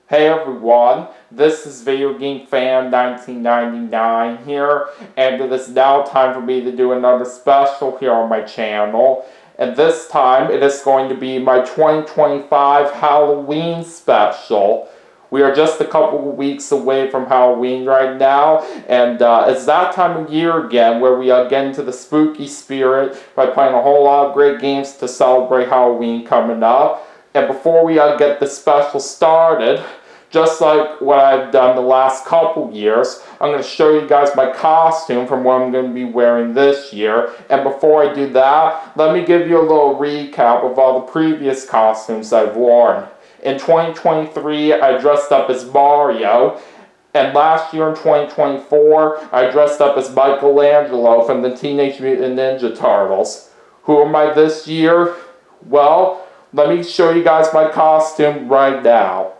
Hey everyone, this is Video Game Fan 1999 here, and it is now time for me to do another special here on my channel. And this time, it is going to be my 2025 Halloween special. We are just a couple of weeks away from Halloween right now, and it's that time of year again where we get into the spooky spirit by playing a whole lot of great games to celebrate Halloween coming up. And before we get the special started, just like what I've done the last couple years, I'm going to show you guys my costume from what I'm going to be wearing this year. And before I do that, let me give you a little recap of all the previous costumes I've worn. In 2023, I dressed up as Mario. And last year in 2024, I dressed up as Michelangelo from the Teenage Mutant Ninja Turtles. Who am I this year? Well, let me show you guys my costume right now.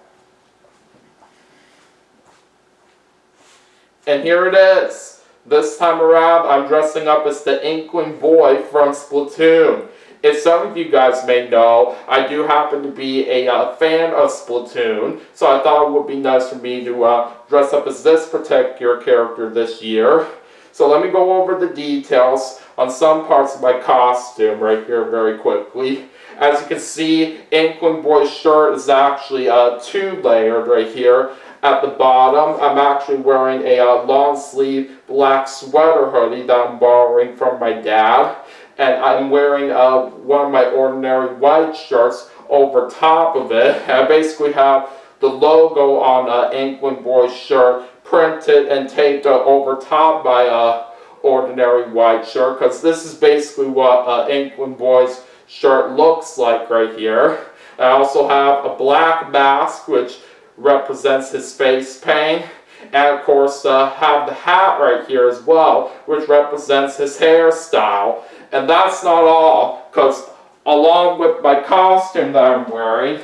And here it is. This time around, I'm dressing up as the Inkling Boy from Splatoon. As some of you guys may know, I do happen to be a fan of Splatoon, so I thought it would be nice for me to dress up as this particular character this year. So let me go over the details on some parts of my costume right here very quickly. As you can see, Inkling Boy's shirt is actually two-layered right here. At the bottom, I'm actually wearing a long sleeve black sweater hoodie that I'm borrowing from my dad. And I'm wearing one of my ordinary white shirts over top of it. And I basically have the logo on Inkling Boy's shirt printed and taped over top my ordinary white shirt, because this is basically what Inkling Boy's shirt looks like right here. I also have a black mask, which represents his face paint, and of course have the hat right here as well, which represents his hairstyle. And that's not all, because along with my costume that I'm wearing,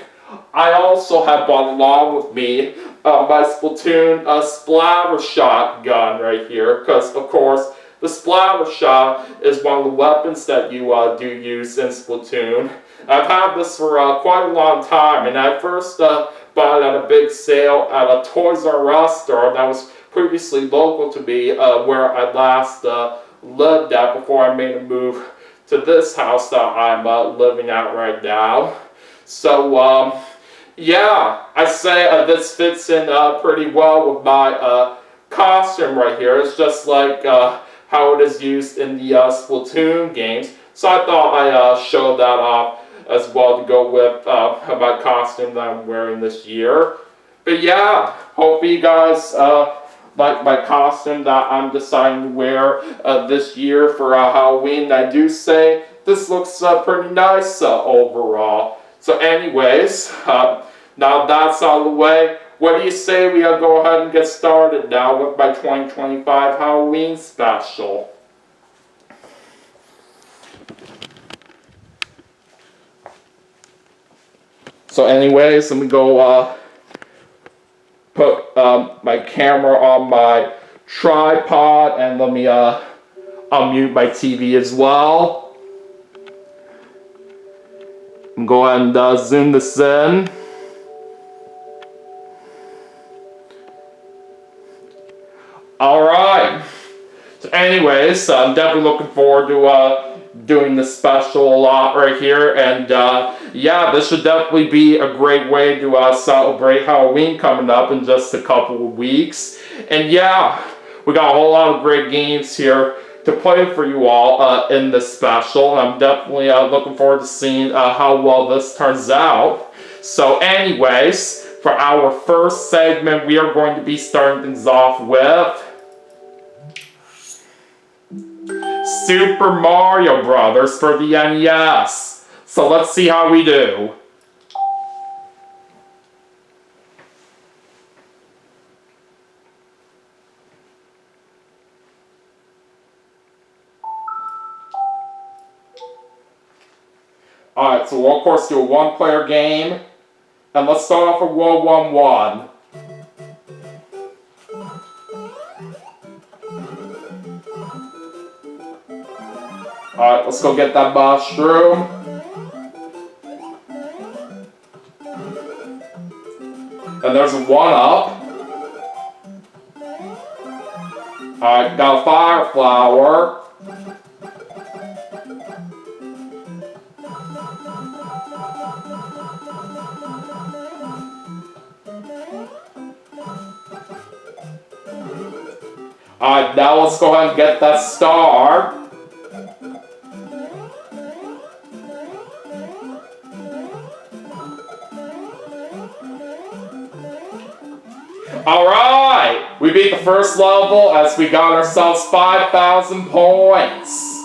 I also have brought along with me my Splatoon splatter shot gun right here, because of course the splatter shot is one of the weapons that you do use in Splatoon. I've had this for quite a long time, and I first bought it at a big sale at a Toys R Us store that was previously local to me, where I last lived at before I made a move to this house that I'm living at right now. So, yeah, I say this fits in pretty well with my costume right here. It's just like how it is used in the Splatoon games. So I thought I'd show that off as well to go with my costume that I'm wearing this year. But yeah, hope you guys like my costume that I'm deciding to wear this year for Halloween. I do say this looks pretty nice overall. So anyways, now that's out of the way, what do you say we go ahead and get started now with my 2025 Halloween special? So anyways, let me go put my camera on my tripod, and let me unmute my TV as well. And go ahead and zoom this in. Alright. So anyways, I'm definitely looking forward to doing this special a lot right here, and yeah, this should definitely be a great way to celebrate Halloween coming up in just a couple of weeks. And yeah, we got a whole lot of great games here to play for you all in this special. I'm definitely looking forward to seeing how well this turns out. So anyways, for our first segment, we are going to be starting things off with Super Mario Brothers for the NES. So let's see how we do. Alright, so we'll of course do a one-player game. And let's start off with World 1-1. Alright, let's go get that mushroom. And there's a 1-up. Alright, got a fire flower. Alright, now let's go ahead and get that star. Alright! We beat the first level as we got ourselves 5,000 points.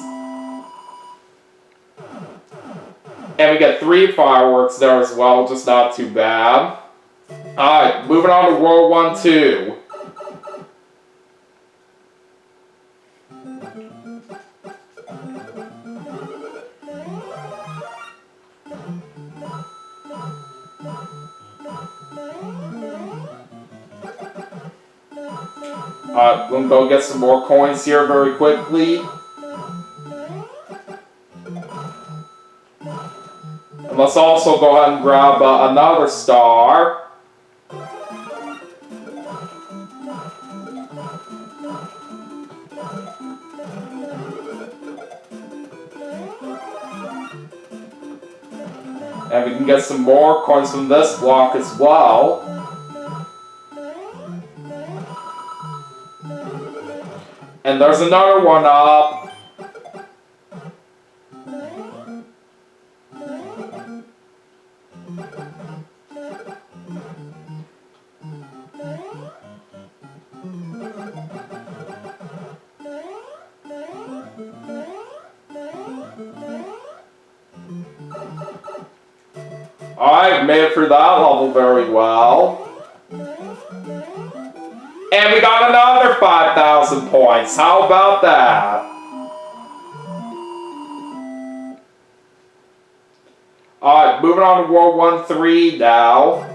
And we get 3 fireworks there as well, just not too bad. Alright, moving on to World 1 2. Alright, we'll go get some more coins here very quickly. And let's also go ahead and grab another star. And we can get some more coins from this block as well. And there's another 1-up. Alright, made it through that level very well. And we got another 5,000 points. How about that? Alright, moving on to World 1 3 now.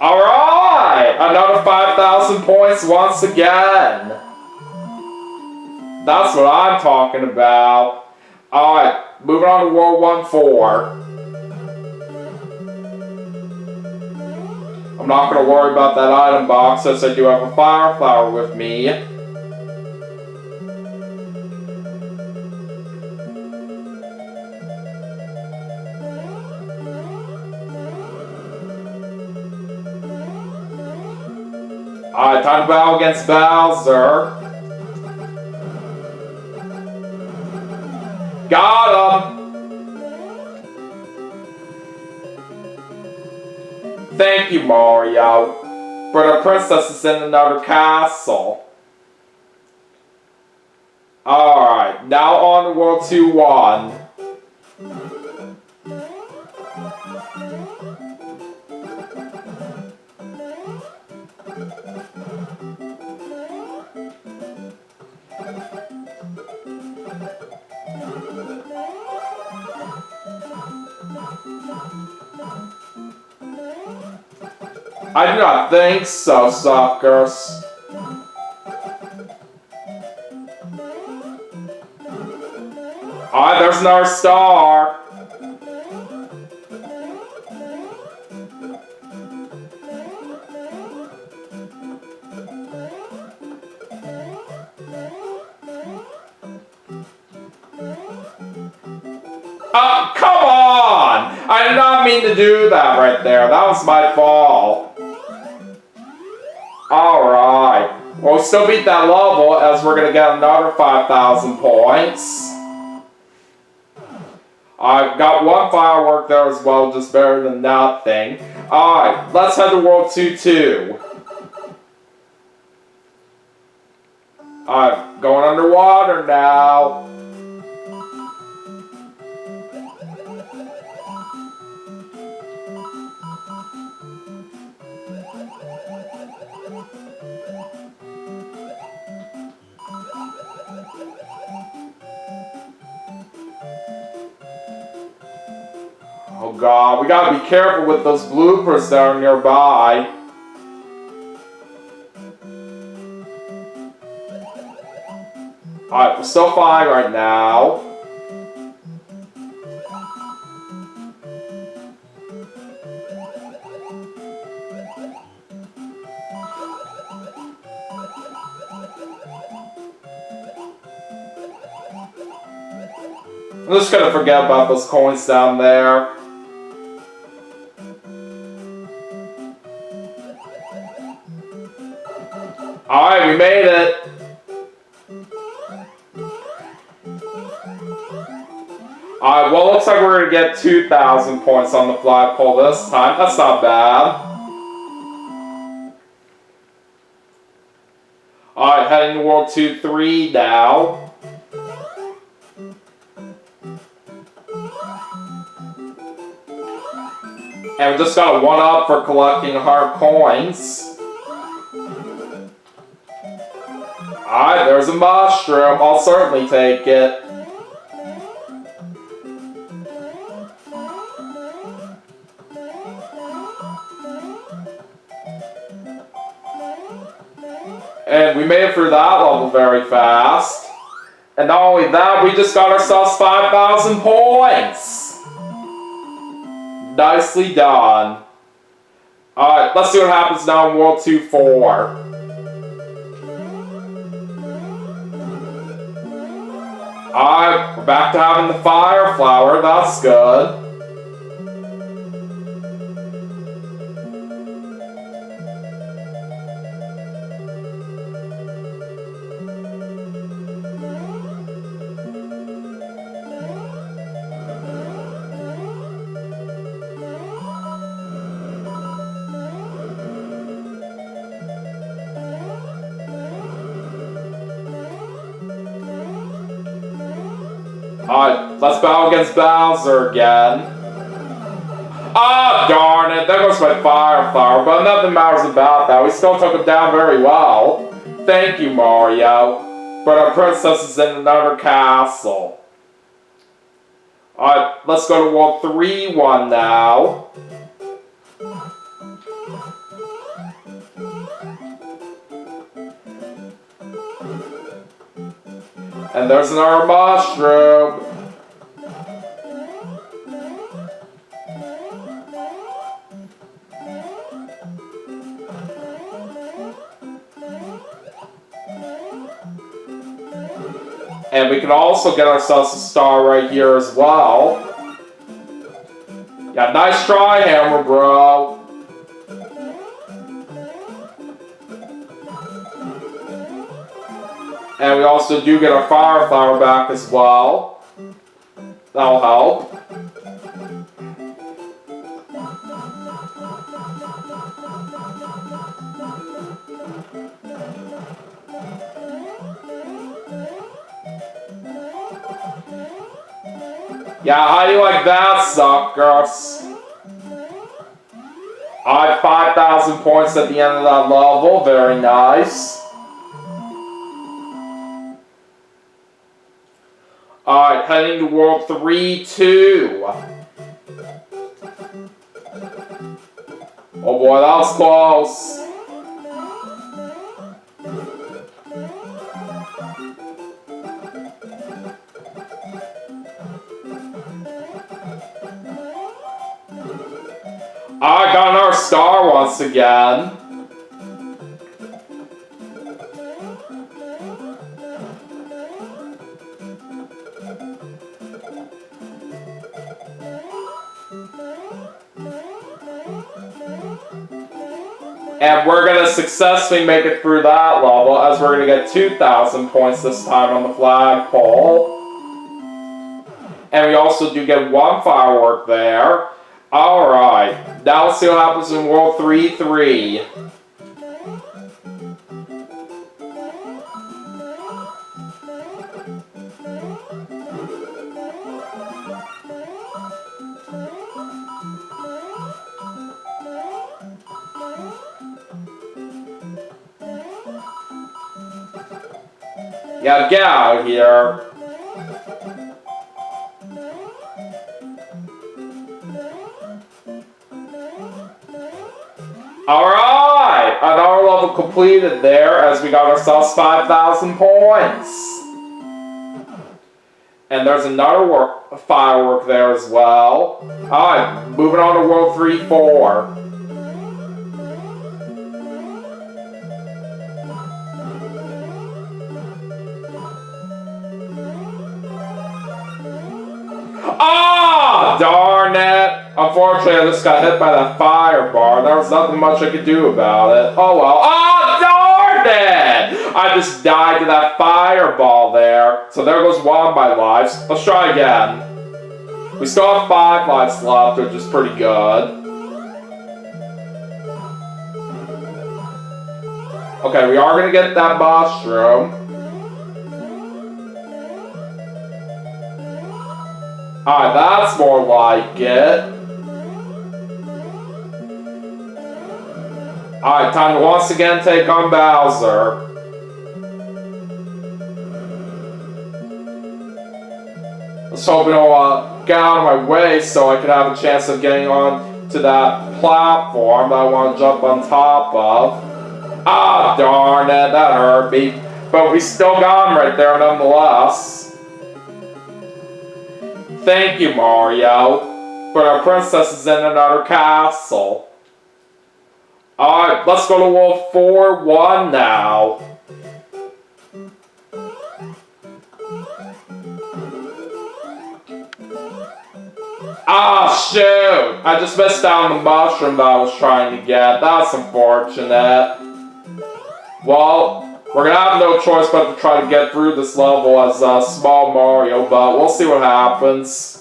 Alright! Another 5,000 points once again. That's what I'm talking about. Alright, moving on to World 1 4. I'm not going to worry about that item box since I do have a fire flower with me. Alright, time to battle against Bowser. Got him! Thank you, Mario. But the princess is in another castle. Alright, now on to World 2 1. I do not think so, suckers. Alright, there's another star. Come on! I did not mean to do that right there. That was my fault. Alright. Well, we still beat that level as we're going to get another 5,000 points. I've got 1 firework there as well, just better than nothing. Alright, let's head to World 2 2. Alright, going underwater now. Oh god, we gotta be careful with those bloopers that are nearby. Alright, we're still fine right now. I'm just gonna forget about those coins down there. Alright, we made it. Alright, well, looks like we're gonna get 2,000 points on the flagpole this time. That's not bad. Alright, heading to World 2-3 now. And we just got a 1-up for collecting hard coins. Alright, there's a mushroom. I'll certainly take it. And we made it through that level very fast. And not only that, we just got ourselves 5,000 points. Nicely done. Alright, let's see what happens now in World 2-4. Alright, we're back to having the fire flower, that's good. Alright, let's battle against Bowser again. Ah, darn it, there goes my fire flower, but nothing matters about that. We still took him down very well. Thank you, Mario. But our princess is in another castle. Alright, let's go to World 3-1 now. And there's another mushroom. And we can also get ourselves a star right here as well. Yeah, nice try, Hammer Bro. And we also do get our fire flower back as well. That'll help. Yeah, how do you like that, suckers? I have 5,000 points at the end of that level. Very nice. Alright, heading to World 3-2. Oh boy, that was close. I got another star once again. And we're going to successfully make it through that level, as we're going to get 2,000 points this time on the flagpole. And we also do get one firework there. Alright, now let's see what happens in World 3-3. Yeah, get out of here. Alright! Another level completed there as we got ourselves 5,000 points. And there's another firework there as well. Alright, moving on to World 3-4. Ah, darn it! Unfortunately, I just got hit by that firebar. There was nothing much I could do about it. Oh well. Ah, darn it! I just died to that fireball there. So there goes one of my lives. Let's try again. We still have 5 lives left, which is pretty good. Okay, we are gonna get that mushroom. Alright, that's more like it. Alright, time to once again take on Bowser. Let's hope he'll get out of my way so I can have a chance of getting on to that platform that I want to jump on top of. Ah, darn it, that hurt me. But we still got him right there nonetheless. Thank you, Mario. But our princess is in another castle. Alright, let's go to World 4-1 now. Ah, shoot! I just missed out on the mushroom that I was trying to get. That's unfortunate. Well, we're gonna have no choice but to try to get through this level as Small Mario, but we'll see what happens.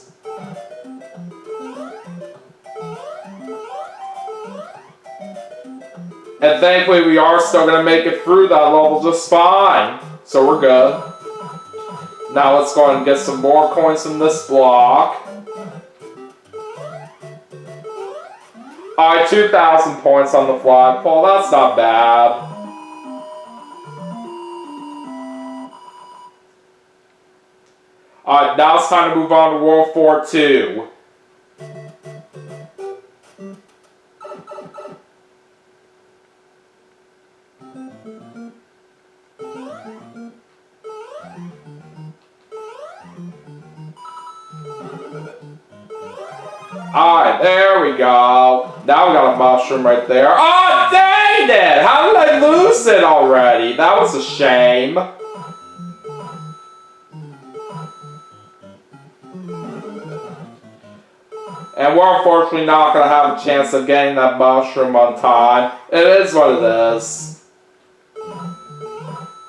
And thankfully we are still gonna make it through that level just fine. So we're good. Now let's go ahead and get some more coins from this block. Alright, 2,000 points on the flagpole, that's not bad. Alright, now it's time to move on to World 4-2. Alright, there we go. Now we got a mushroom right there. Oh, dang it! How did I lose it already? That was a shame. And we're unfortunately not going to have a chance of getting that mushroom on time. It is what it is.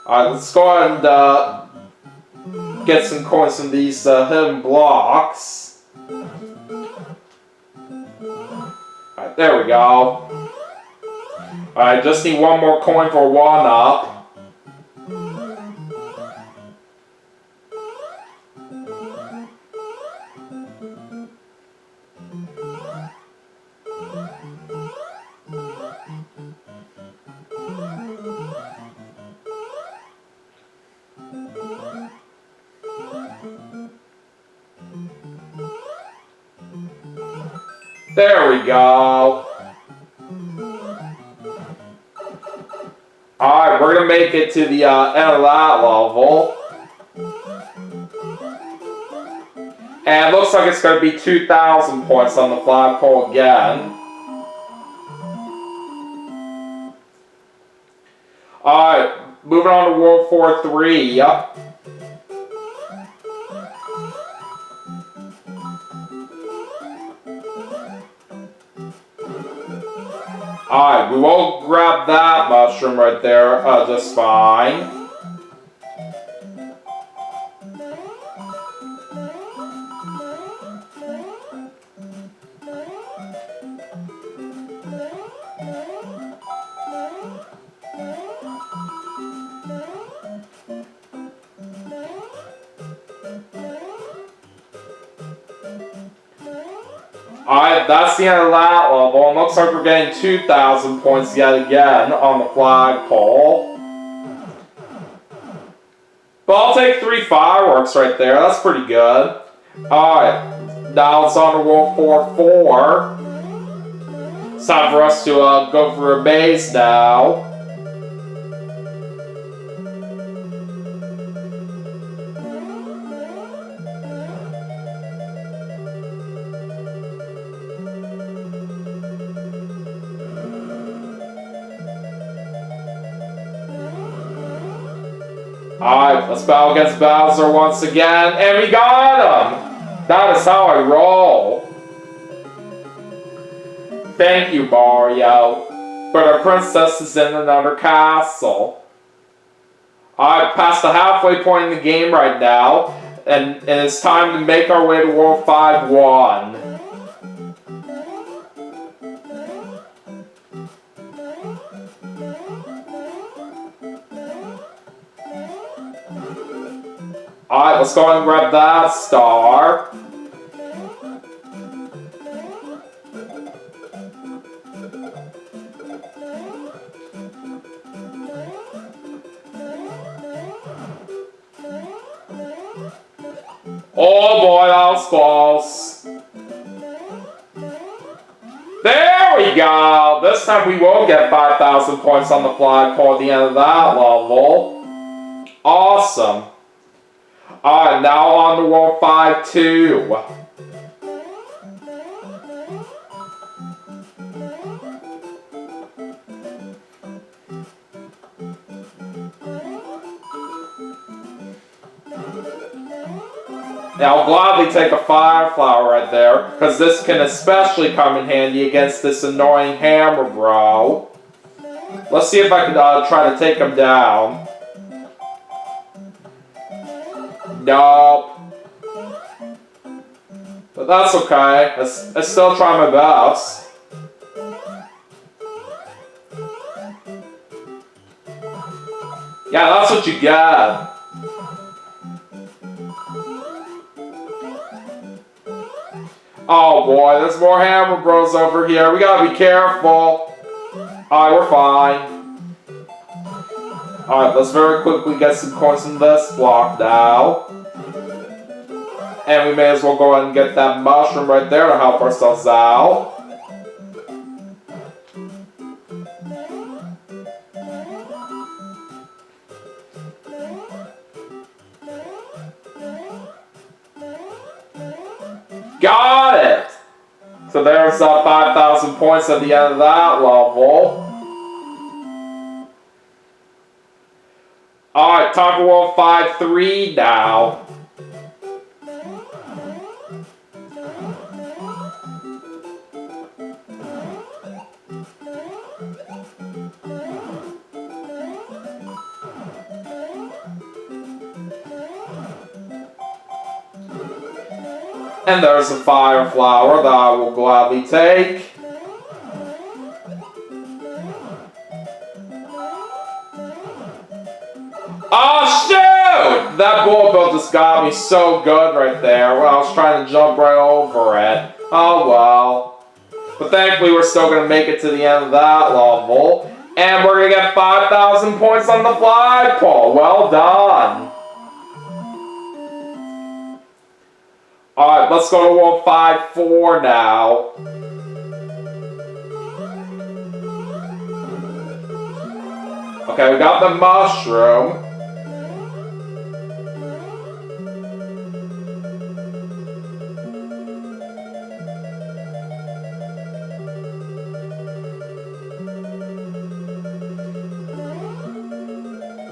Alright, let's go ahead and get some coins from these hidden blocks. Alright, there we go. Alright, just need one more coin for 1-up. There we go. Alright, we're going to make it to the end of that level. And it looks like it's going to be 2,000 points on the flagpole again. Alright, moving on to World 4-3. Yep. Alright, we will grab that mushroom right there just fine. Alright, that's the end of that level, and looks like we're getting 2,000 points yet again on the flagpole. But I'll take 3 fireworks right there, that's pretty good. Alright, now it's on to World 4-4. It's time for us to go for a base now. Alright, let's battle against Bowser once again, and we got him! That is how I roll. Thank you, Mario. But our princess is in another castle. Alright, past the halfway point in the game right now, and it's time to make our way to World 5-1. Alright, let's go and grab that star. Oh boy, that was close. There we go! This time we will get 5,000 points on the flagpole at the end of that level. Awesome. Alright, now on to World 5-2. Now, I'll gladly take a fire flower right there, because this can especially come in handy against this annoying hammer bro. Let's see if I can try to take him down. Nope. But that's okay. I still try my best. Yeah, that's what you get. Oh boy, there's more hammer bros over here. We gotta be careful. Alright, we're fine. Alright, let's very quickly get some coins from this block now. And we may as well go ahead and get that mushroom right there to help ourselves out. Got it! So there's 5,000 points at the end of that level. Alright, time for World 5-3 now. And there's a fire flower that I will gladly take. Oh shoot! That bullet bill just got me so good right there when I was trying to jump right over it. Oh well. But thankfully we're still going to make it to the end of that level. And we're going to get 5,000 points on the flagpole. Well done. Alright, let's go to World 5-4 now. Okay, we got the mushroom.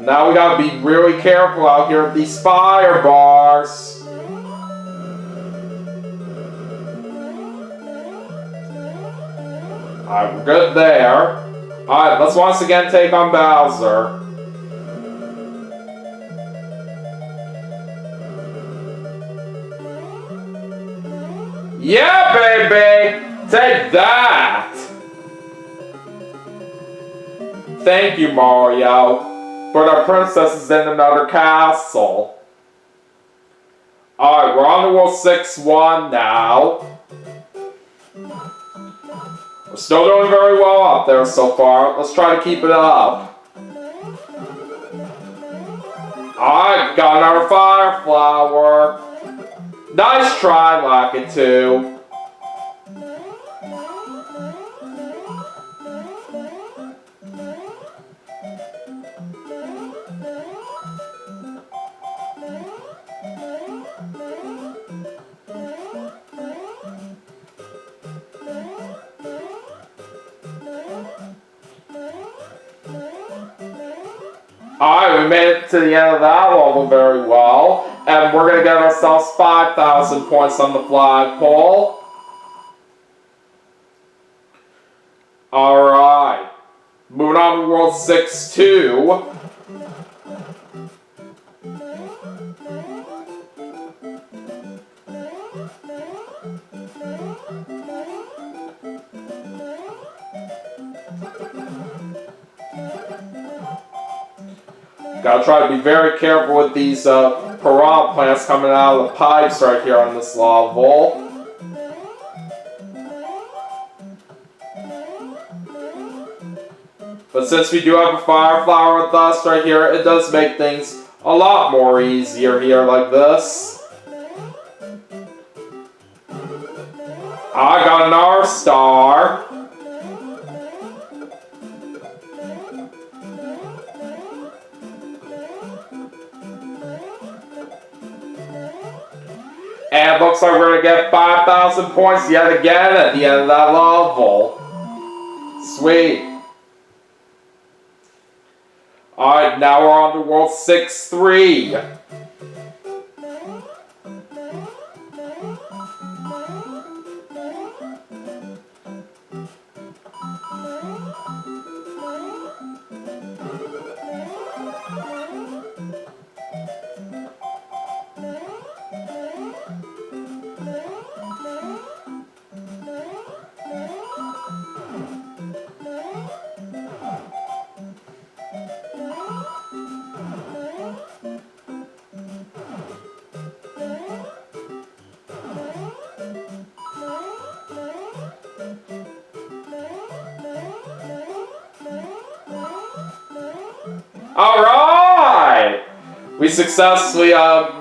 Now we gotta be really careful out here with these fire bars. Alright, we're good there. Alright, let's once again take on Bowser. Yeah, baby! Take that! Thank you, Mario. But our princess is in another castle. Alright, we're on to World 6-1 now. We're still doing very well up there so far. Let's try to keep it up. Alright, got our fire flower. Nice try, Lakitu. Alright, we made it to the end of that level very well. And we're going to get ourselves 5,000 points on the flagpole. Alright. Moving on to World 6-2. Gotta try to be very careful with these piranha plants coming out of the pipes right here on this level. But since we do have a fire flower with us right here, it does make things a lot more easier here like this. I got an R-star. And it looks like we're going to get 5,000 points yet again at the end of that level. Sweet. Alright, now we're on to World 6-3. Alright! We successfully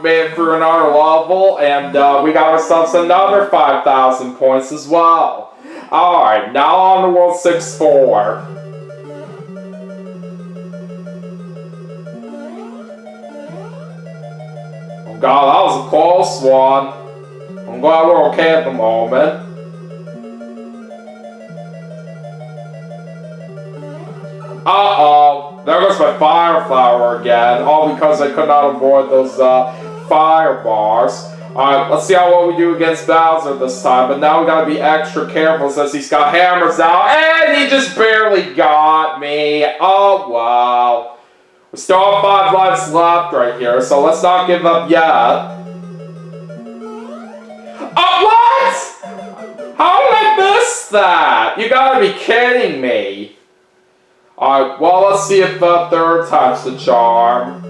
made it through another level, and we got ourselves another 5,000 points as well. Alright, now on to World 6-4. Oh god, that was a close one. I'm glad we're okay at the moment. Uh-oh, there goes my fire flower again, all because I could not avoid those fire bars. Alright, let's see how well we do against Bowser this time, but now we gotta be extra careful since he's got hammers out, and he just barely got me. Oh wow. We still have 5 lives left right here, so let's not give up yet. Oh, what?! How did I miss that? You gotta be kidding me. Alright, well, let's see if third time's the charm.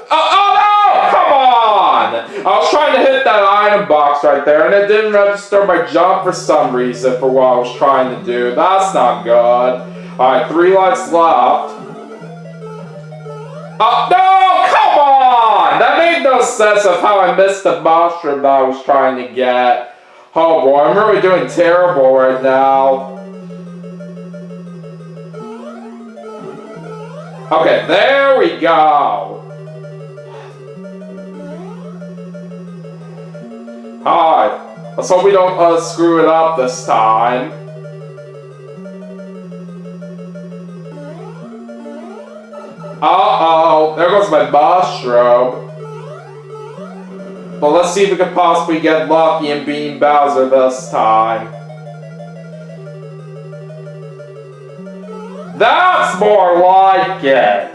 Oh no! Come on! I was trying to hit that item box right there, and it didn't register my jump for some reason for what I was trying to do. That's not good. Alright, 3 lives left. Oh, no! Come on! That made no sense of how I missed the mushroom that I was trying to get. Oh boy, I'm really doing terrible right now. Okay, there we go. Alright, let's hope we don't screw it up this time. Uh-oh, there goes my mushroom. But let's see if we can possibly get lucky and beat Bowser this time. That's more like it!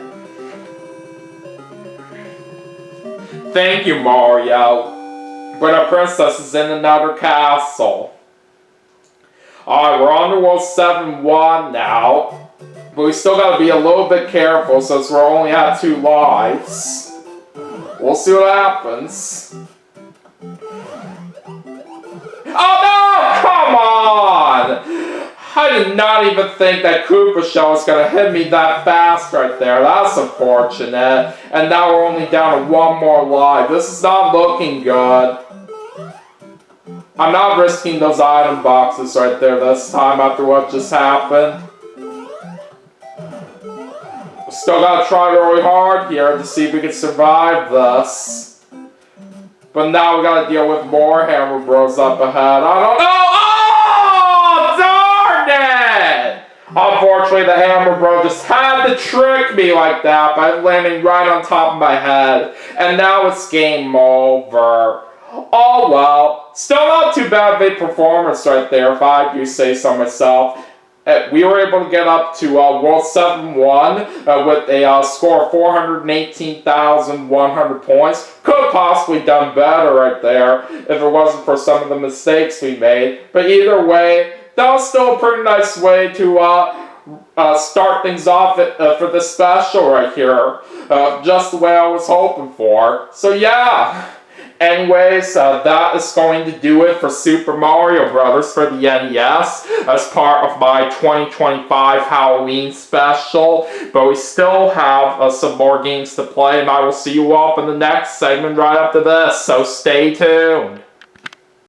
Thank you, Mario. But our princess is in another castle. Alright, we're on to World 7-1 now. But we still gotta be a little bit careful since we're only at 2 lives. We'll see what happens. Oh no! Come on! I did not even think that Koopa Shell was going to hit me that fast right there. That's unfortunate. And now we're only down to 1 more life. This is not looking good. I'm not risking those item boxes right there this time after what just happened. We still got to try really hard here to see if we can survive this. But now we got to deal with more Hammer Bros up ahead. I don't know. Unfortunately, the Hammer Bro just had to trick me like that by landing right on top of my head. And now it's game over. Oh well, still not too bad of a performance right there, if I do say so myself. We were able to get up to World 7-1 with a score of 418,100 points. Could have possibly done better right there if it wasn't for some of the mistakes we made. But either way, that was still a pretty nice way to start things off for this special right here. Just the way I was hoping for. So yeah. Anyways, that is going to do it for Super Mario Bros. For the NES as part of my 2025 Halloween special. But we still have some more games to play, and I will see you all in the next segment right after this, so stay tuned.